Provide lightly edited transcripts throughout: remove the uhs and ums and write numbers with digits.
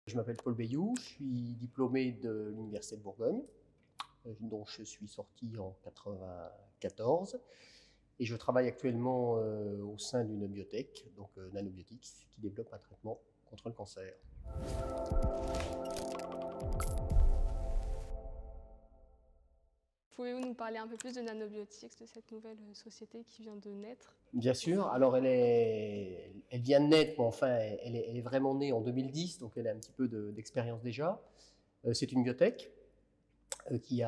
Je m'appelle Paul Bayou, je suis diplômé de l'Université de Bourgogne, dont je suis sorti en 1994. Et je travaille actuellement au sein d'une biotech, donc Nanobiotics, qui développe un traitement contre le cancer. Pouvez-vous nous parler un peu plus de Nanobiotics, de cette nouvelle société qui vient de naître? Bien sûr, alors elle vient de naître, mais enfin elle est vraiment née en 2010, donc elle a un petit peu d'expérience déjà. C'est une biotech qui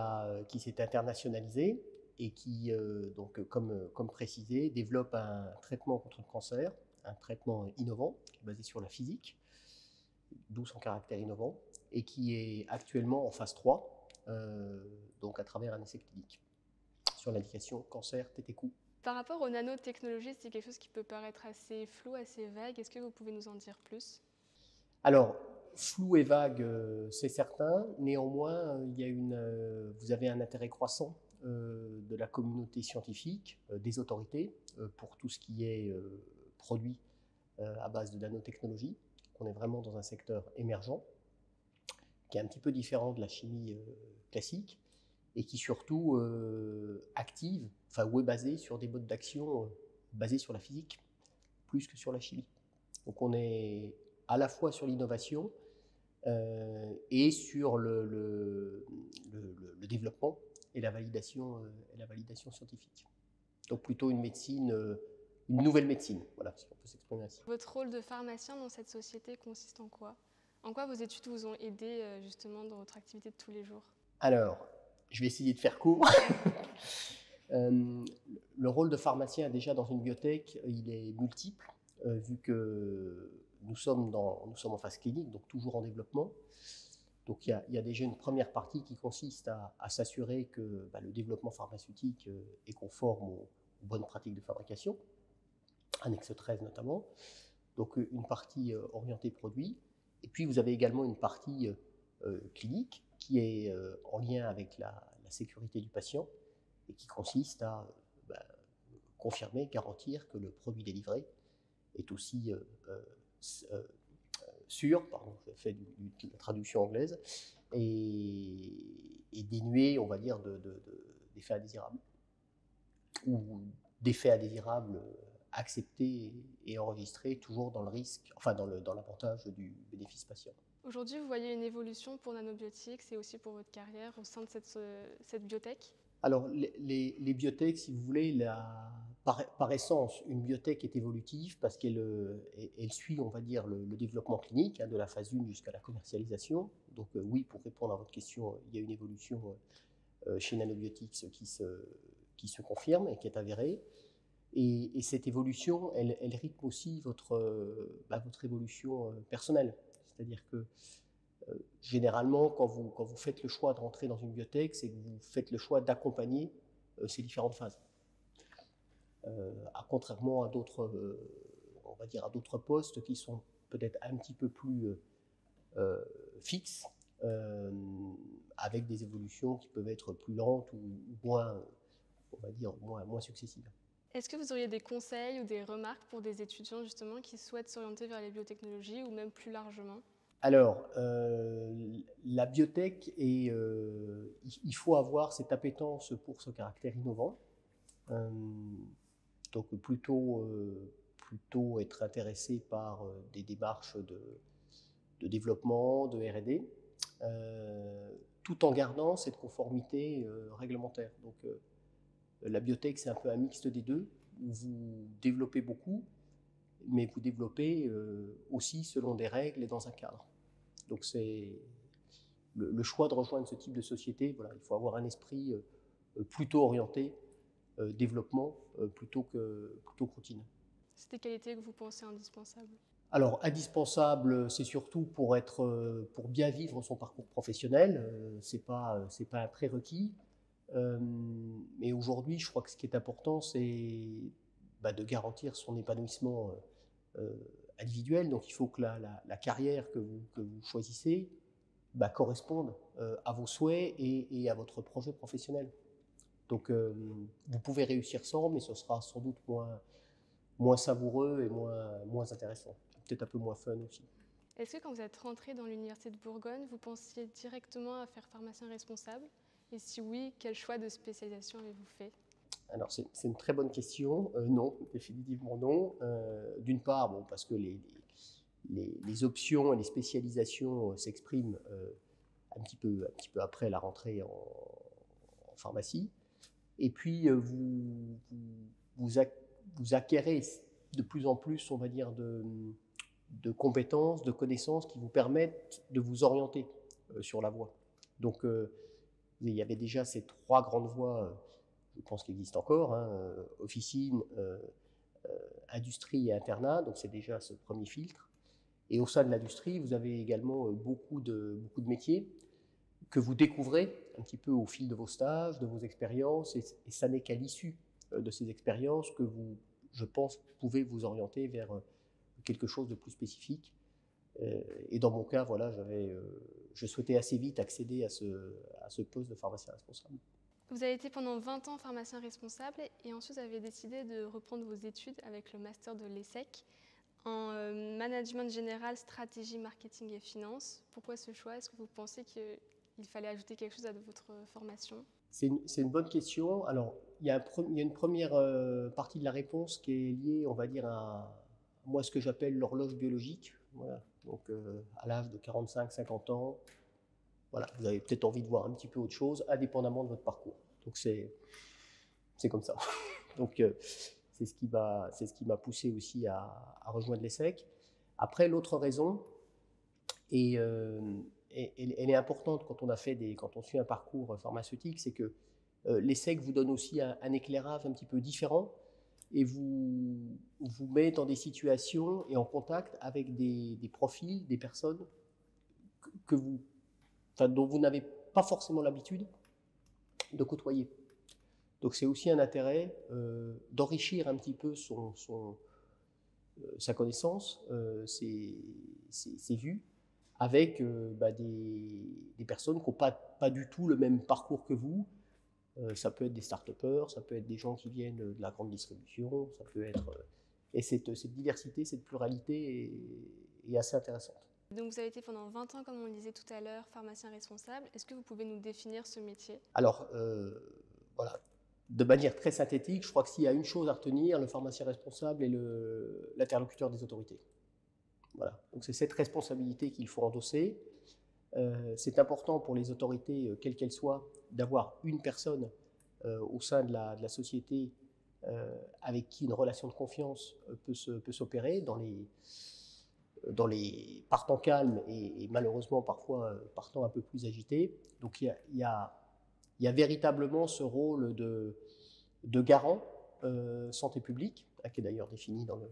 s'est internationalisée et qui, donc, comme précisé, développe un traitement contre le cancer, un traitement innovant qui est basé sur la physique, d'où son caractère innovant, et qui est actuellement en phase 3, donc à travers un essai clinique sur l'indication cancer TT-cou. Par rapport aux nanotechnologies, c'est quelque chose qui peut paraître assez flou, assez vague. Est-ce que vous pouvez nous en dire plus? Alors, flou et vague, c'est certain. Néanmoins, vous avez un intérêt croissant de la communauté scientifique, des autorités, pour tout ce qui est produit à base de nanotechnologie. On est vraiment dans un secteur émergent, qui est un petit peu différent de la chimie classique, et qui surtout active, enfin, ou est basé sur des modes d'action basés sur la physique, plus que sur la chimie. Donc on est à la fois sur l'innovation et sur le développement et la validation scientifique. Donc plutôt une médecine, une nouvelle médecine, voilà, si on peut s'exprimer ainsi. Votre rôle de pharmacien dans cette société consiste en quoi? En quoi vos études vous ont aidé justement dans votre activité de tous les jours? Alors, je vais essayer de faire court. Le rôle de pharmacien déjà dans une biotech, il est multiple, vu que nous sommes en phase clinique, donc toujours en développement. Donc il y a déjà une première partie qui consiste à s'assurer que le développement pharmaceutique est conforme aux bonnes pratiques de fabrication, annexe 13 notamment. Donc une partie orientée produit. Et puis vous avez également une partie clinique qui est en lien avec la sécurité du patient et qui consiste à confirmer, garantir que le produit délivré est aussi sûr, pardon, je fais de la traduction anglaise, et dénué, on va dire, d'effets indésirables, ou d'effets indésirables acceptés et enregistrés, toujours dans le risque, enfin dans l'avantage du bénéfice patient. Aujourd'hui, vous voyez une évolution pour Nanobiotics et aussi pour votre carrière au sein de cette biotech? Alors, les biotech, si vous voulez, par essence, une biotech est évolutive parce qu'elle suit, on va dire, le développement clinique, de la phase 1 jusqu'à la commercialisation. Donc oui, pour répondre à votre question, il y a une évolution chez Nanobiotics qui se confirme et qui est avérée. Et cette évolution, elle rythme aussi votre évolution personnelle. C'est-à-dire que généralement, quand vous faites le choix de rentrer dans une biotech, c'est que vous faites le choix d'accompagner ces différentes phases. Contrairement à d'autres, on va dire, à d'autres postes qui sont peut-être un petit peu plus fixes, avec des évolutions qui peuvent être plus lentes ou moins, on va dire, moins successives. Est-ce que vous auriez des conseils ou des remarques pour des étudiants justement qui souhaitent s'orienter vers les biotechnologies ou même plus largement? Alors, la biotech, il faut avoir cette appétence pour ce caractère innovant. Donc plutôt être intéressé par des démarches de développement, de R&D, tout en gardant cette conformité réglementaire. Donc la biotech, c'est un peu un mixte des deux, où vous développez beaucoup, mais vous développez aussi selon des règles et dans un cadre. Donc c'est le choix de rejoindre ce type de société, voilà, il faut avoir un esprit plutôt orienté développement plutôt que routine. C'est des qualités que vous pensez indispensables? Alors, indispensable, c'est surtout pour bien vivre son parcours professionnel. C'est pas un prérequis. Mais aujourd'hui, je crois que ce qui est important, c'est de garantir son épanouissement individuel. Donc, il faut que la carrière que vous choisissez corresponde à vos souhaits et à votre projet professionnel. Donc, vous pouvez réussir sans, mais ce sera sans doute moins savoureux et moins intéressant. Peut-être un peu moins fun aussi. Est-ce que quand vous êtes rentré dans l'Université de Bourgogne, vous pensiez directement à faire pharmacien responsable? Et si oui, quel choix de spécialisation avez-vous fait? Alors c'est une très bonne question. Non, définitivement non. D'une part, bon, parce que les options et les spécialisations s'expriment un petit peu après la rentrée en pharmacie. Et puis vous acquérez de plus en plus, on va dire, de compétences, de connaissances qui vous permettent de vous orienter sur la voie. Donc il y avait déjà ces 3 grandes voies, je pense qu'il existe encore, hein, officine, industrie et internat, donc c'est déjà ce premier filtre. Et au sein de l'industrie, vous avez également beaucoup de métiers que vous découvrez un petit peu au fil de vos stages, de vos expériences, et ça n'est qu'à l'issue de ces expériences que vous, je pense, pouvez vous orienter vers quelque chose de plus spécifique. Et dans mon cas, voilà, je souhaitais assez vite accéder à ce poste de pharmacien responsable. Vous avez été pendant 20 ans pharmacien responsable et ensuite vous avez décidé de reprendre vos études avec le master de l'ESSEC en management général, stratégie, marketing et finance. Pourquoi ce choix? Est-ce que vous pensez qu'il fallait ajouter quelque chose à votre formation? C'est une bonne question. Alors, il y a une première partie de la réponse qui est liée, on va dire, à moi, ce que j'appelle l'horloge biologique. Voilà. Donc, à l'âge de 45-50 ans, voilà, vous avez peut-être envie de voir un petit peu autre chose, indépendamment de votre parcours. Donc, c'est comme ça. Donc, c'est ce qui m'a poussé aussi à rejoindre l'ESSEC. Après, l'autre raison, et elle est importante quand on suit un parcours pharmaceutique, c'est que l'ESSEC vous donne aussi un éclairage un petit peu différent et vous met dans des situations et en contact avec des profils, des personnes dont vous n'avez pas forcément l'habitude de côtoyer. Donc c'est aussi un intérêt d'enrichir un petit peu sa connaissance, ses vues, avec des personnes qui n'ont pas du tout le même parcours que vous. Ça peut être des start-upers, ça peut être des gens qui viennent de la grande distribution, ça peut être... et cette diversité, cette pluralité est assez intéressante. Donc vous avez été pendant 20 ans, comme on le disait tout à l'heure, pharmacien responsable. Est-ce que vous pouvez nous définir ce métier? Alors, voilà, de manière très synthétique, je crois que s'il y a une chose à retenir, le pharmacien responsable est l'interlocuteur des autorités. Voilà. Donc c'est cette responsabilité qu'il faut endosser. C'est important pour les autorités, quelles qu'elles soient, d'avoir une personne au sein de la société avec qui une relation de confiance peut s'opérer dans les partants calmes et malheureusement parfois partants un peu plus agités. Donc il y a véritablement ce rôle de garant santé publique, qui est d'ailleurs défini dans le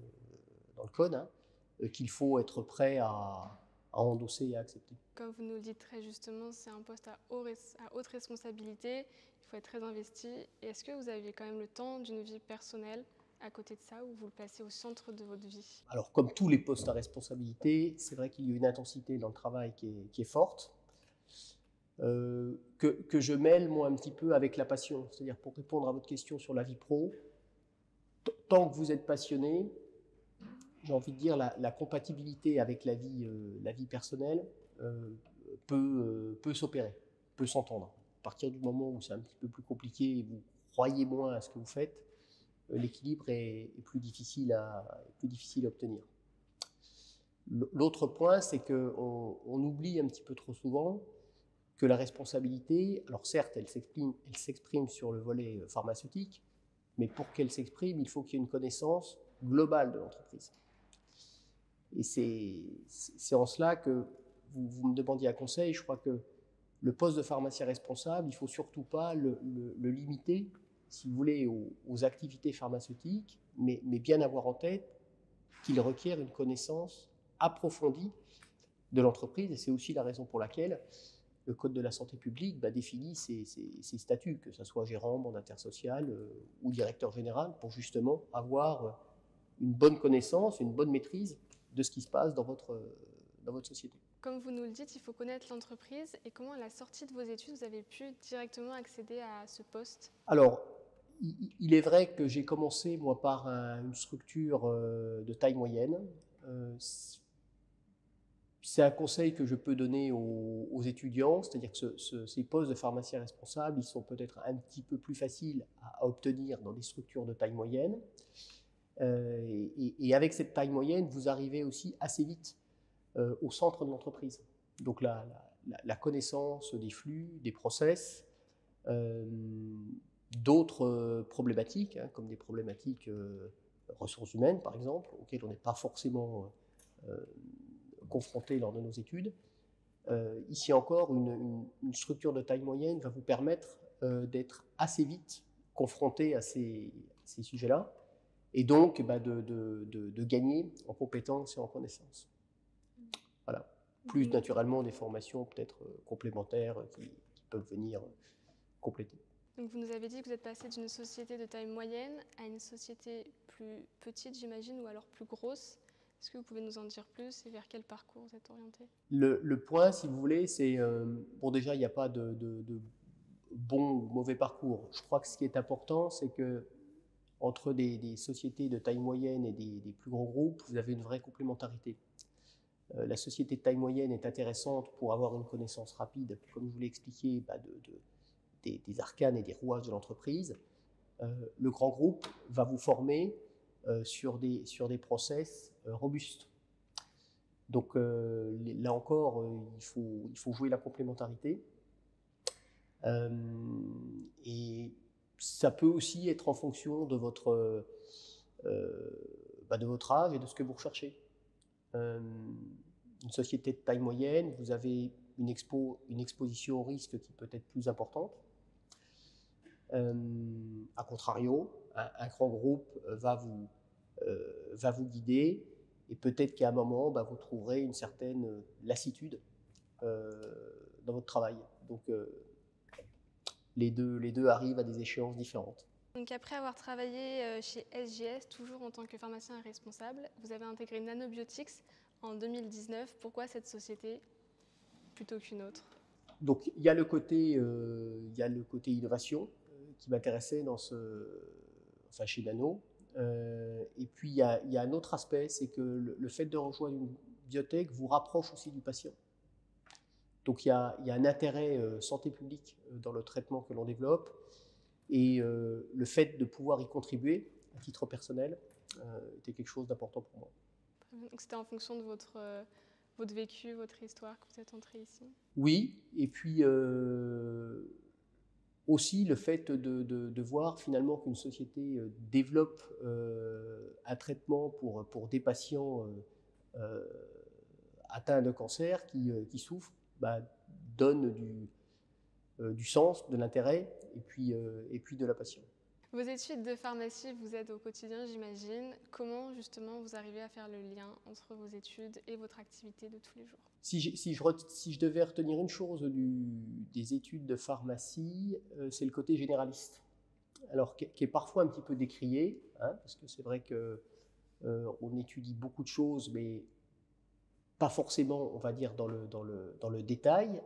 code, hein, qu'il faut être prêt à endosser et à accepter. Comme vous nous le dites très justement, c'est un poste à haute responsabilité, il faut être très investi. Est-ce que vous avez quand même le temps d'une vie personnelle à côté de ça, ou vous le placez au centre de votre vie? Alors, comme tous les postes à responsabilité, c'est vrai qu'il y a une intensité dans le travail qui est forte, que je mêle, moi, un petit peu avec la passion. C'est-à-dire, pour répondre à votre question sur la vie pro, tant que vous êtes passionné, j'ai envie de dire, la compatibilité avec la vie personnelle peut s'opérer, peut s'entendre. À partir du moment où c'est un petit peu plus compliqué et vous croyez moins à ce que vous faites, l'équilibre est plus difficile à obtenir. L'autre point, c'est qu'on oublie un petit peu trop souvent que la responsabilité, alors certes, elle s'exprime sur le volet pharmaceutique, mais pour qu'elle s'exprime, il faut qu'il y ait une connaissance globale de l'entreprise. Et c'est en cela que vous me demandiez un conseil. Je crois que le poste de pharmacien responsable, il ne faut surtout pas le limiter, si vous voulez, aux activités pharmaceutiques, mais bien avoir en tête qu'il requiert une connaissance approfondie de l'entreprise. Et c'est aussi la raison pour laquelle le Code de la santé publique définit ses statuts, que ce soit gérant, mandataire social ou directeur général, pour justement avoir une bonne connaissance, une bonne maîtrise de ce qui se passe dans votre société. Comme vous nous le dites, il faut connaître l'entreprise. Et comment, à la sortie de vos études, vous avez pu directement accéder à ce poste? Alors, il est vrai que j'ai commencé, moi, par une structure de taille moyenne. C'est un conseil que je peux donner aux étudiants, c'est-à-dire que ces postes de pharmacien responsable, ils sont peut-être un petit peu plus faciles à obtenir dans des structures de taille moyenne. Et avec cette taille moyenne, vous arrivez aussi assez vite au centre de l'entreprise. Donc la connaissance des flux, des process, d'autres problématiques, hein, comme des problématiques ressources humaines, par exemple, auxquelles on n'est pas forcément confronté lors de nos études. Ici encore, une structure de taille moyenne va vous permettre d'être assez vite confronté à ces sujets-là, et donc de gagner en compétences et en connaissances. Voilà. Plus naturellement des formations peut-être complémentaires qui peuvent venir compléter. Donc vous nous avez dit que vous êtes passé d'une société de taille moyenne à une société plus petite, j'imagine, ou alors plus grosse. Est-ce que vous pouvez nous en dire plus et vers quel parcours vous êtes orienté? Le point, si vous voulez, c'est... bon, déjà, il n'y a pas de bon ou mauvais parcours. Je crois que ce qui est important, c'est que entre des sociétés de taille moyenne et des plus gros groupes, vous avez une vraie complémentarité. La société de taille moyenne est intéressante pour avoir une connaissance rapide, comme je vous l'ai expliqué, des arcanes et des rouages de l'entreprise. Le grand groupe va vous former sur des process robustes. Donc là encore, il faut jouer la complémentarité. Et ça peut aussi être en fonction de votre âge et de ce que vous recherchez. Une société de taille moyenne, vous avez une exposition au risque qui peut être plus importante. A contrario, un grand groupe va vous guider, et peut-être qu'à un moment, vous trouverez une certaine lassitude dans votre travail. Donc les deux arrivent à des échéances différentes. Donc après avoir travaillé chez SGS, toujours en tant que pharmacien responsable, vous avez intégré Nanobiotics en 2019. Pourquoi cette société plutôt qu'une autre? Donc il y a le côté innovation qui m'intéressait chez Nano. Et puis il y a un autre aspect, c'est que le fait de rejoindre une biotech vous rapproche aussi du patient. Donc il y a un intérêt santé publique dans le traitement que l'on développe, et le fait de pouvoir y contribuer à titre personnel était quelque chose d'important pour moi. Donc c'était en fonction de votre vécu, votre histoire que vous êtes entré ici? Oui, et puis aussi le fait de voir finalement qu'une société développe un traitement pour des patients atteints de cancer qui souffrent, donne du sens, de l'intérêt, et puis de la passion. Vos études de pharmacie vous aident au quotidien, j'imagine. Comment justement vous arrivez à faire le lien entre vos études et votre activité de tous les jours? Si je devais retenir une chose des études de pharmacie, c'est le côté généraliste. Alors, qui est parfois un petit peu décrié, hein, parce que c'est vrai qu'on étudie beaucoup de choses, mais pas forcément, on va dire, dans le détail.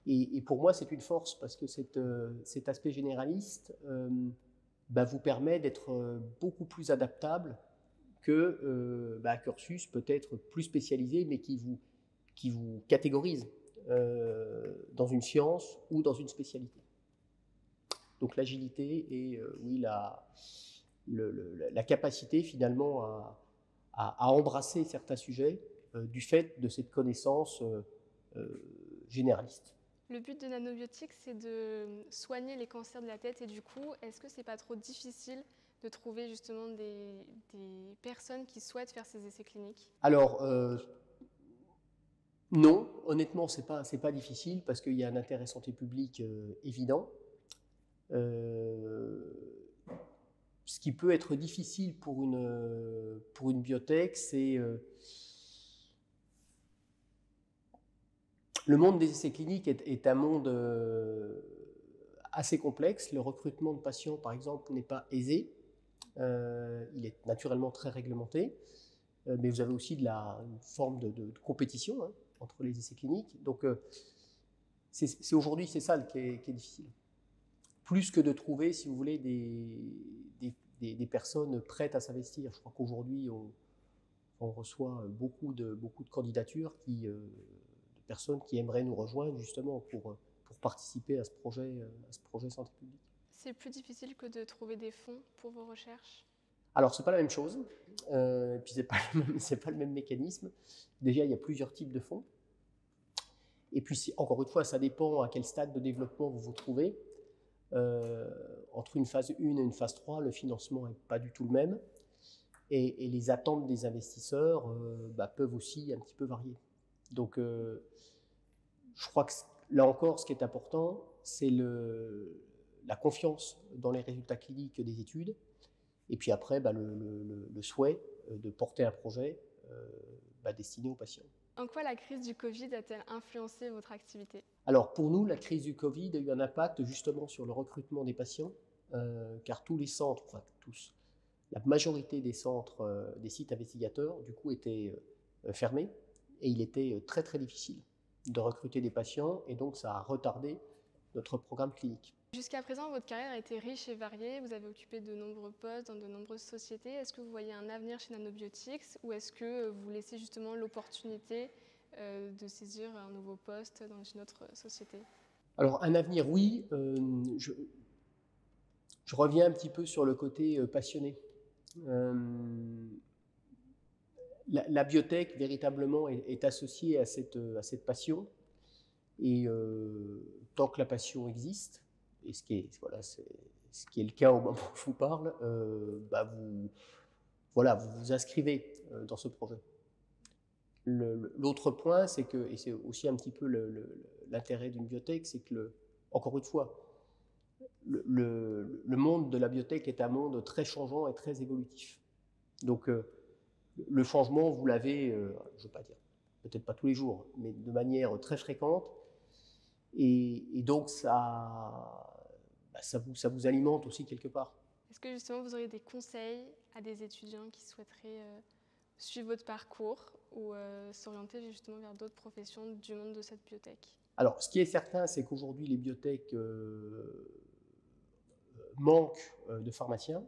Et pour moi, c'est une force, parce que cet aspect généraliste vous permet d'être beaucoup plus adaptable qu'un cursus peut-être plus spécialisé, mais qui vous catégorise dans une science ou dans une spécialité. Donc l'agilité et la capacité finalement à embrasser certains sujets du fait de cette connaissance généraliste. Le but de Nanobiotics, c'est de soigner les cancers de la tête, et du coup, est-ce que c'est pas trop difficile de trouver justement des personnes qui souhaitent faire ces essais cliniques? Alors, non, honnêtement, c'est pas difficile, parce qu'il y a un intérêt santé publique évident. Ce qui peut être difficile pour une biotech, c'est le monde des essais cliniques est un monde assez complexe. Le recrutement de patients, par exemple, n'est pas aisé. Il est naturellement très réglementé, mais vous avez aussi une forme de compétition entre les essais cliniques. Donc, aujourd'hui, c'est ça qui est difficile. Plus que de trouver, si vous voulez, des personnes prêtes à s'investir. Je crois qu'aujourd'hui, On reçoit beaucoup de candidatures de personnes qui aimeraient nous rejoindre justement pour participer à ce projet santé publique. C'est plus difficile que de trouver des fonds pour vos recherches? Alors, ce n'est pas la même chose, et puis c'est pas le même mécanisme. Déjà, il y a plusieurs types de fonds. Et puis, encore une fois, ça dépend à quel stade de développement vous vous trouvez. Entre une phase 1 et une phase 3, le financement n'est pas du tout le même. Et les attentes des investisseurs peuvent aussi un petit peu varier. Donc, je crois que là encore, ce qui est important, c'est la confiance dans les résultats cliniques des études. Et puis après, le souhait de porter un projet destiné aux patients. En quoi la crise du Covid a-t-elle influencé votre activité? Alors pour nous, la crise du Covid a eu un impact justement sur le recrutement des patients, car tous les centres, enfin tous, la majorité des centres, des sites investigateurs, du coup, étaient fermés, et il était très très difficile de recruter des patients, et donc ça a retardé notre programme clinique. Jusqu'à présent, votre carrière a été riche et variée. Vous avez occupé de nombreux postes dans de nombreuses sociétés. Est-ce que vous voyez un avenir chez Nanobiotics, ou est-ce que vous laissez justement l'opportunité de saisir un nouveau poste dans une autre société? Alors un avenir, oui. Je reviens un petit peu sur le côté passionné. La biotech véritablement est associée à cette passion, et tant que la passion existe, et ce qui est le cas au moment où je vous parle, vous vous inscrivez dans ce projet. L'autre point, c'est que, et c'est aussi un petit peu l'intérêt d'une biotech, c'est que, encore une fois, le monde de la biotech est un monde très changeant et très évolutif. Donc le changement, vous l'avez, je ne veux pas dire, peut-être pas tous les jours, mais de manière très fréquente, et donc ça vous alimente aussi quelque part. Est-ce que justement vous auriez des conseils à des étudiants qui souhaiteraient suivre votre parcours ou s'orienter justement vers d'autres professions du monde de cette biotech? Alors, ce qui est certain, c'est qu'aujourd'hui, les biotech manquent de pharmaciens,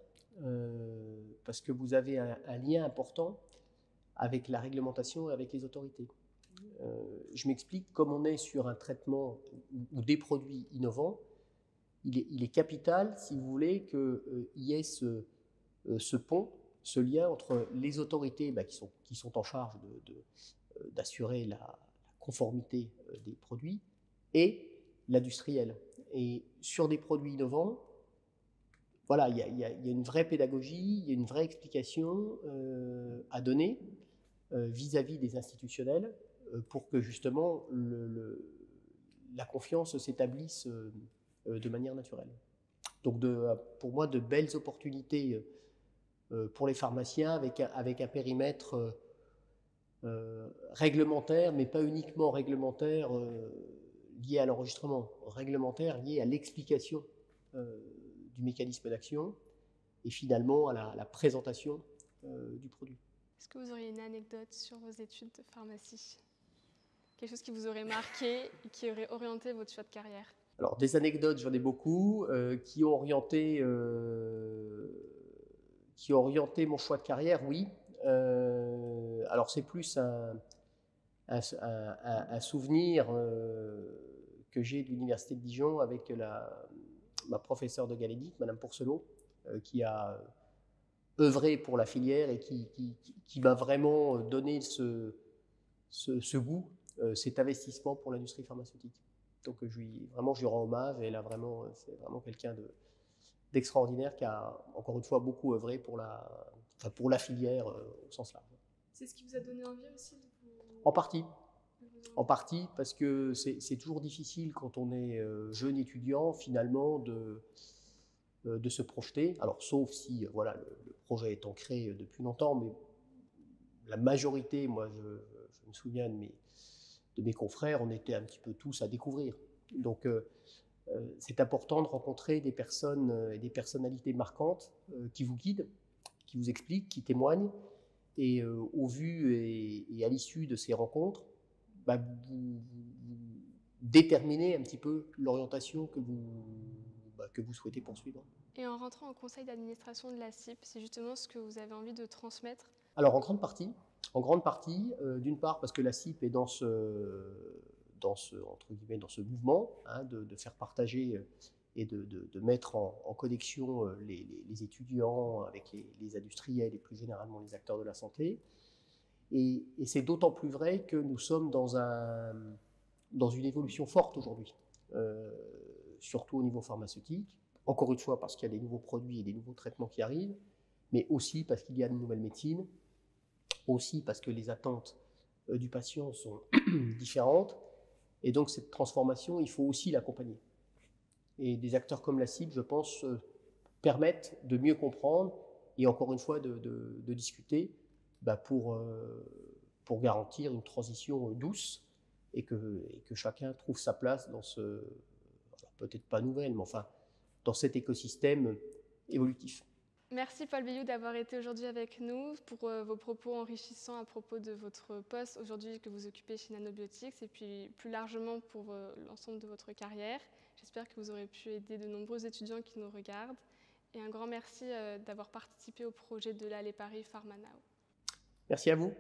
parce que vous avez un lien important avec la réglementation et avec les autorités. Je m'explique, comme on est sur un traitement ou des produits innovants, il est capital, si vous voulez, qu'il y ait ce pont, ce lien entre les autorités qui sont en charge d'assurer la conformité des produits et l'industriel. Et sur des produits innovants, voilà, il y a une vraie pédagogie, il y a une vraie explication à donner vis-à-vis des institutionnels pour que justement la confiance s'établisse de manière naturelle. Donc pour moi, de belles opportunités pour les pharmaciens avec un périmètre réglementaire, mais pas uniquement réglementaire lié à l'enregistrement, réglementaire lié à l'explication du mécanisme d'action et finalement à la présentation du produit. Est-ce que vous auriez une anecdote sur vos études de pharmacie? Quelque chose qui vous aurait marqué et qui aurait orienté votre choix de carrière? Alors, des anecdotes, j'en ai beaucoup, qui ont orienté mon choix de carrière, oui. Alors, c'est plus un souvenir que j'ai de l'Université de Dijon avec ma professeure de galénique, Madame Pourcelot, qui a œuvré pour la filière et qui m'a vraiment donné ce goût, cet investissement pour l'industrie pharmaceutique. Donc je lui rends hommage, et c'est vraiment quelqu'un d'extraordinaire qui a encore une fois beaucoup œuvré pour la filière au sens large. C'est ce qui vous a donné envie aussi En partie, parce que c'est toujours difficile quand on est jeune étudiant finalement de se projeter. Alors sauf si le projet est ancré depuis longtemps, mais la majorité, moi je me souviens de mes confrères, on était un petit peu tous à découvrir. Donc c'est important de rencontrer des personnes et des personnalités marquantes qui vous guident, qui vous expliquent, qui témoignent. Et au vu et à l'issue de ces rencontres, vous déterminez un petit peu l'orientation que vous souhaitez poursuivre. Et en rentrant au conseil d'administration de la CIP, c'est justement ce que vous avez envie de transmettre Alors en grande partie, d'une part parce que la CIP est dans ce entre guillemets, dans ce mouvement, hein, de faire partager et de mettre en connexion les étudiants avec les industriels et plus généralement les acteurs de la santé. Et c'est d'autant plus vrai que nous sommes dans une évolution forte aujourd'hui, surtout au niveau pharmaceutique. Encore une fois parce qu'il y a des nouveaux produits et des nouveaux traitements qui arrivent, mais aussi parce qu'il y a de nouvelles médecines, aussi parce que les attentes du patient sont différentes. Et donc cette transformation, il faut aussi l'accompagner. Et des acteurs comme la CIP, je pense, permettent de mieux comprendre et encore une fois de discuter pour garantir une transition douce et que chacun trouve sa place dans ce, peut-être pas nouvelle, mais enfin, dans cet écosystème évolutif. Merci Paul Billaud d'avoir été aujourd'hui avec nous pour vos propos enrichissants à propos de votre poste aujourd'hui que vous occupez chez Nanobiotics et puis plus largement pour l'ensemble de votre carrière. J'espère que vous aurez pu aider de nombreux étudiants qui nous regardent. Et un grand merci d'avoir participé au projet de l'Allée Paris Pharma Now. Merci à vous.